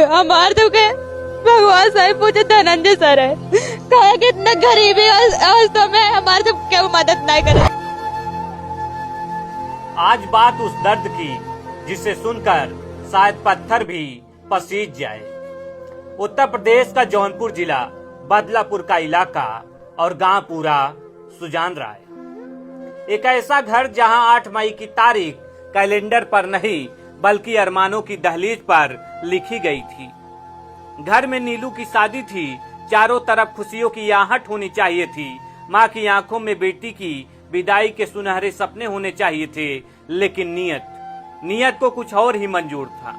हमार तो के भगवान साहब पूछे धनंजय सर है कहा कि इतना गरीबी अवस्था में हमारे तो क्यों मदद नहीं करे। आज बात उस दर्द की जिसे सुनकर शायद पत्थर भी पसीज जाए। उत्तर प्रदेश का जौनपुर जिला, बदलापुर का इलाका और गांव पूरा सुजान राय। एक ऐसा घर जहां 8 मई की तारीख कैलेंडर पर नहीं बल्कि अरमानों की दहलीज पर लिखी गई थी। घर में नीलू की शादी थी, चारों तरफ खुशियों की आहट होनी चाहिए थी। माँ की आंखों में बेटी की विदाई के सुनहरे सपने होने चाहिए थे, लेकिन नीयत को कुछ और ही मंजूर था।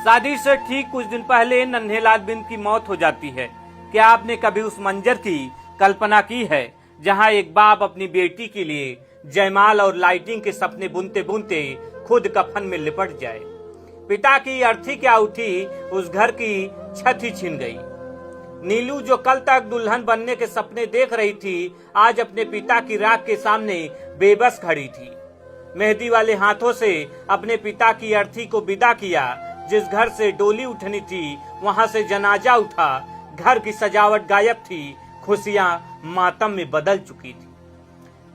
शादी से ठीक कुछ दिन पहले नन्हे लाल बिंद की मौत हो जाती है। क्या आपने कभी उस मंजर की कल्पना की है जहां एक बाप अपनी बेटी के लिए जयमाल और लाइटिंग के सपने बुनते बुनते खुद कफन में लिपट जाए। पिता की अर्थी क्या उठी, उस घर की छत ही छिन गई। नीलू जो कल तक दुल्हन बनने के सपने देख रही थी, आज अपने पिता की राख के सामने बेबस खड़ी थी। मेहंदी वाले हाथों से अपने पिता की अर्थी को विदा किया। जिस घर से डोली उठनी थी वहां से जनाजा उठा। घर की सजावट गायब थी, खुशियां मातम में बदल चुकी थी।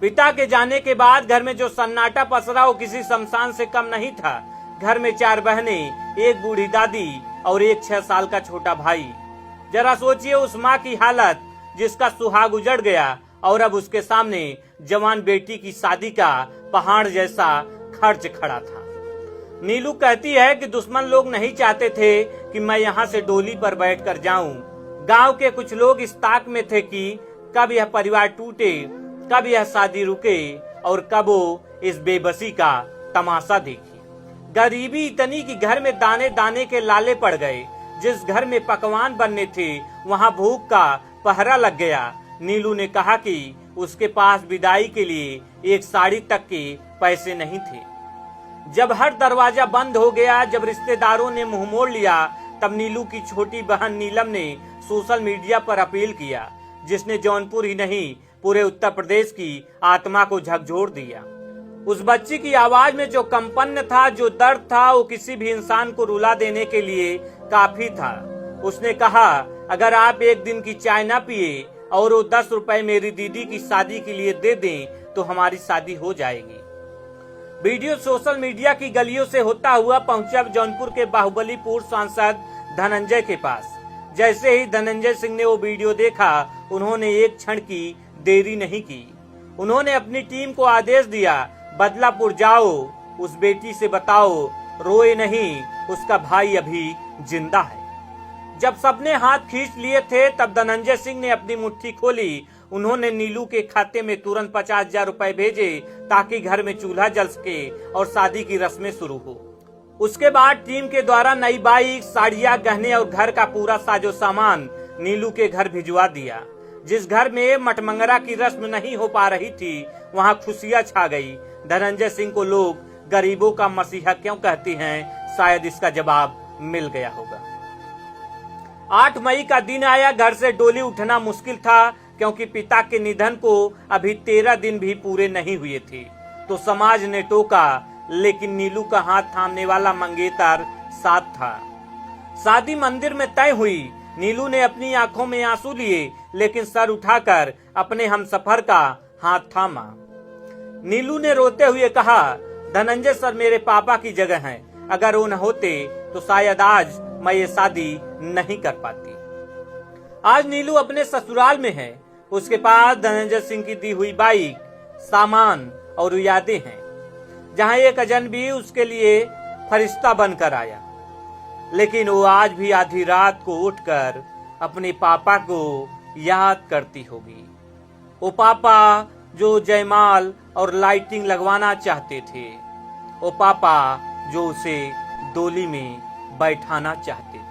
पिता के जाने के बाद घर में जो सन्नाटा पसरा वो किसी शमशान से कम नहीं था। घर में 4 बहनें, एक बूढ़ी दादी और एक 6 साल का छोटा भाई। जरा सोचिए उस माँ की हालत जिसका सुहाग उजड़ गया और अब उसके सामने जवान बेटी की शादी का पहाड़ जैसा खर्च खड़ा था। नीलू कहती है कि दुश्मन लोग नहीं चाहते थे कि मैं यहाँ से डोली पर बैठकर जाऊं। गांव के कुछ लोग इस ताक में थे कि कब यह परिवार टूटे, कब यह शादी रुके और कब वो इस बेबसी का तमाशा देखे। गरीबी इतनी कि घर में दाने दाने के लाले पड़ गए। जिस घर में पकवान बनने थे वहां भूख का पहरा लग गया। नीलू ने कहा कि उसके पास विदाई के लिए एक साड़ी तक के पैसे नहीं थे। जब हर दरवाजा बंद हो गया, जब रिश्तेदारों ने मुंह मोड़ लिया, तब नीलू की छोटी बहन नीलम ने सोशल मीडिया पर अपील किया, जिसने जौनपुर ही नहीं पूरे उत्तर प्रदेश की आत्मा को झकझोर दिया। उस बच्ची की आवाज में जो कंपन था, जो दर्द था, वो किसी भी इंसान को रुला देने के लिए काफी था। उसने कहा, अगर आप एक दिन की चाय ना पिए और वो 10 रुपए मेरी दीदी की शादी के लिए दे दें तो हमारी शादी हो जाएगी। वीडियो सोशल मीडिया की गलियों से होता हुआ पहुंचा जौनपुर के बाहुबली पूर्व सांसद धनंजय के पास। जैसे ही धनंजय सिंह ने वो वीडियो देखा, उन्होंने एक क्षण की देरी नहीं की। उन्होंने अपनी टीम को आदेश दिया, बदलापुर जाओ, उस बेटी से बताओ रोए नहीं, उसका भाई अभी जिंदा है। जब सबने हाथ खींच लिए थे तब धनंजय सिंह ने अपनी मुट्ठी खोली। उन्होंने नीलू के खाते में तुरंत 50,000 रुपए भेजे ताकि घर में चूल्हा जल सके और शादी की रस्में शुरू हो। उसके बाद टीम के द्वारा नई बाइक, साड़ियां, गहने और घर का पूरा साजो सामान नीलू के घर भिजवा दिया। जिस घर में मटमंगरा की रस्म नहीं हो पा रही थी वहां खुशियां छा गई। धनंजय सिंह को लोग गरीबों का मसीहा क्यों कहते हैं, शायद इसका जवाब मिल गया होगा। 8 मई का दिन आया। घर से डोली उठना मुश्किल था क्योंकि पिता के निधन को अभी 13 दिन भी पूरे नहीं हुए थे। तो समाज ने टोका, लेकिन नीलू का हाथ थामने वाला मंगेतर साथ था। शादी मंदिर में तय हुई। नीलू ने अपनी आंखों में आंसू लिए, लेकिन सर उठाकर अपने हमसफर का हाथ थामा। नीलू ने रोते हुए कहा, धनंजय सर मेरे पापा की जगह हैं। अगर वो न होते तो शायद आज मैं ये शादी नहीं कर पाती। आज नीलू अपने ससुराल में है। उसके पास धनंजय सिंह की दी हुई बाइक, सामान और यादें हैं, जहां एक अजनबी उसके लिए फरिश्ता बनकर आया। लेकिन वो आज भी आधी रात को उठकर अपने पापा को याद करती होगी। वो पापा जो जयमाल और लाइटिंग लगवाना चाहते थे, वो पापा जो उसे डोली में बैठाना चाहते थे।